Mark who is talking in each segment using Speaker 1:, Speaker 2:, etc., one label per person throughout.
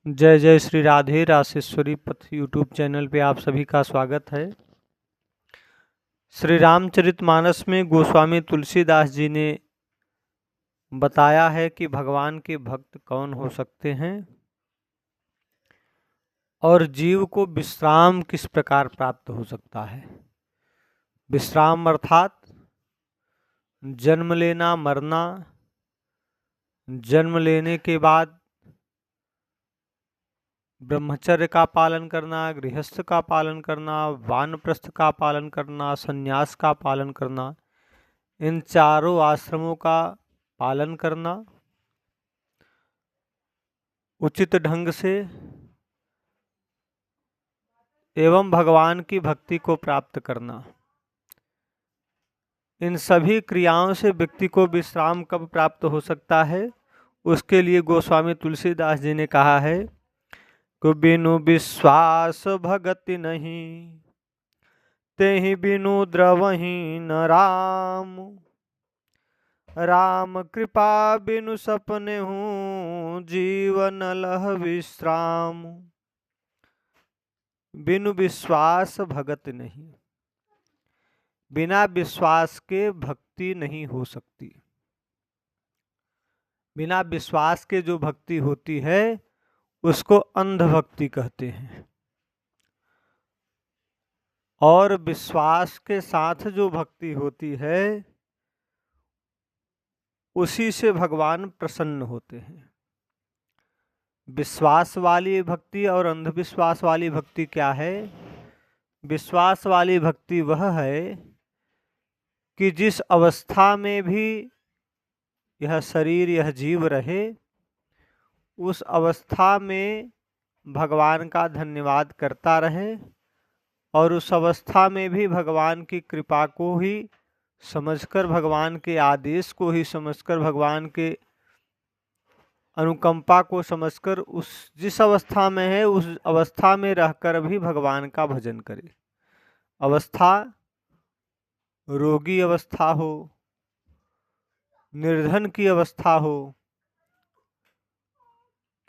Speaker 1: जय जय श्री राधे रासेश्वरी पथ यूट्यूब चैनल पे आप सभी का स्वागत है। श्री रामचरितमानस में गोस्वामी तुलसीदास जी ने बताया है कि भगवान के भक्त कौन हो सकते हैं और जीव को विश्राम किस प्रकार प्राप्त हो सकता है। विश्राम अर्थात जन्म लेना, मरना, जन्म लेने के बाद ब्रह्मचर्य का पालन करना, गृहस्थ का पालन करना, वानप्रस्थ का पालन करना, संन्यास का पालन करना, इन चारों आश्रमों का पालन करना, उचित ढंग से एवं भगवान की भक्ति को प्राप्त करना। इन सभी क्रियाओं से व्यक्ति को विश्राम कब प्राप्त हो सकता है, उसके लिए गोस्वामी तुलसीदास जी ने कहा है कि बिनु विश्वास भगति नहीं, तेहि बिनु द्रवहि न राम। राम कृपा बिनु सपने हूँ, जीवन लह विश्राम। बिनु विश्वास भगत नहीं, बिना विश्वास के भक्ति नहीं हो सकती। बिना विश्वास के जो भक्ति होती है उसको अंधभक्ति कहते हैं, और विश्वास के साथ जो भक्ति होती है उसी से भगवान प्रसन्न होते हैं। विश्वास वाली भक्ति और अंधविश्वास वाली भक्ति क्या है? विश्वास वाली भक्ति वह है कि जिस अवस्था में भी यह शरीर, यह जीव रहे, उस अवस्था में भगवान का धन्यवाद करता रहे और उस अवस्था में भी भगवान की कृपा को ही समझकर, भगवान के आदेश को ही समझकर, भगवान के अनुकंपा को समझकर उस जिस अवस्था में है उस अवस्था में रहकर भी भगवान का भजन करे। अवस्था रोगी अवस्था हो, निर्धन की अवस्था हो,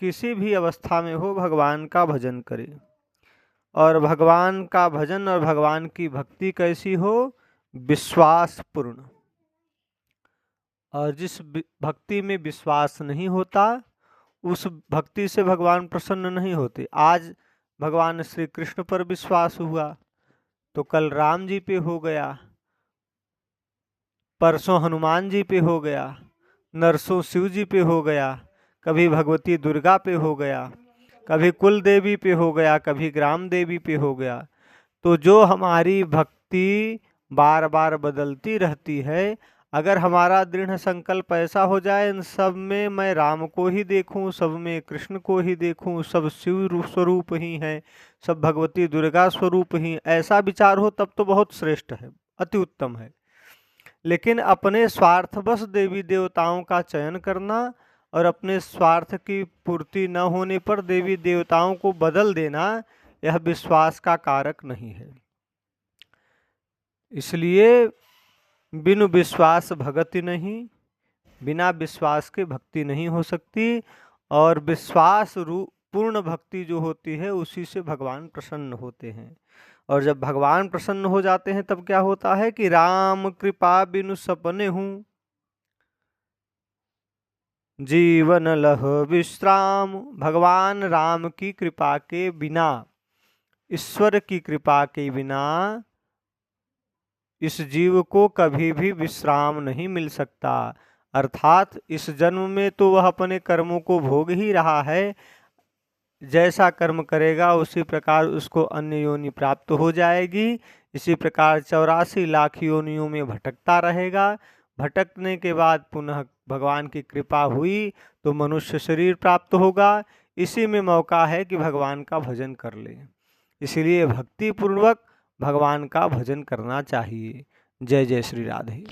Speaker 1: किसी भी अवस्था में हो, भगवान का भजन करे। और भगवान का भजन और भगवान की भक्ति कैसी हो? विश्वास पूर्ण। और जिस भक्ति में विश्वास नहीं होता उस भक्ति से भगवान प्रसन्न नहीं होते। आज भगवान श्री कृष्ण पर विश्वास हुआ तो कल राम जी पे हो गया, परसों हनुमान जी पे हो गया, नरसों शिव जी पे हो गया, कभी भगवती दुर्गा पे हो गया, कभी कुल देवी पे हो गया, कभी ग्राम देवी पे हो गया। तो जो हमारी भक्ति बार बार बदलती रहती है, अगर हमारा दृढ़ संकल्प ऐसा हो जाए इन सब में मैं राम को ही देखूं, सब में कृष्ण को ही देखूं, सब शिव स्वरूप ही हैं, सब भगवती दुर्गा स्वरूप ही, ऐसा विचार हो तब तो बहुत श्रेष्ठ है, अति उत्तम है। लेकिन अपने स्वार्थवश देवी देवताओं का चयन करना और अपने स्वार्थ की पूर्ति न होने पर देवी देवताओं को बदल देना, यह विश्वास का कारक नहीं है। इसलिए बिनु विश्वास भगति नहीं, बिना विश्वास के भक्ति नहीं हो सकती। और विश्वास पूर्ण भक्ति जो होती है उसी से भगवान प्रसन्न होते हैं। और जब भगवान प्रसन्न हो जाते हैं तब क्या होता है कि राम कृपा बिनु सपने हूँ, जीवन लह विश्राम। भगवान राम की कृपा के बिना, ईश्वर की कृपा के बिना इस जीव को कभी भी विश्राम नहीं मिल सकता। अर्थात इस जन्म में तो वह अपने कर्मों को भोग ही रहा है, जैसा कर्म करेगा उसी प्रकार उसको अन्य योनि प्राप्त हो जाएगी। इसी प्रकार 84 लाख योनियों में भटकता रहेगा। भटकने के बाद पुनः भगवान की कृपा हुई तो मनुष्य शरीर प्राप्त होगा। इसी में मौका है कि भगवान का भजन कर ले। इसलिए भक्ति पूर्वक भगवान का भजन करना चाहिए। जय जय श्री राधे।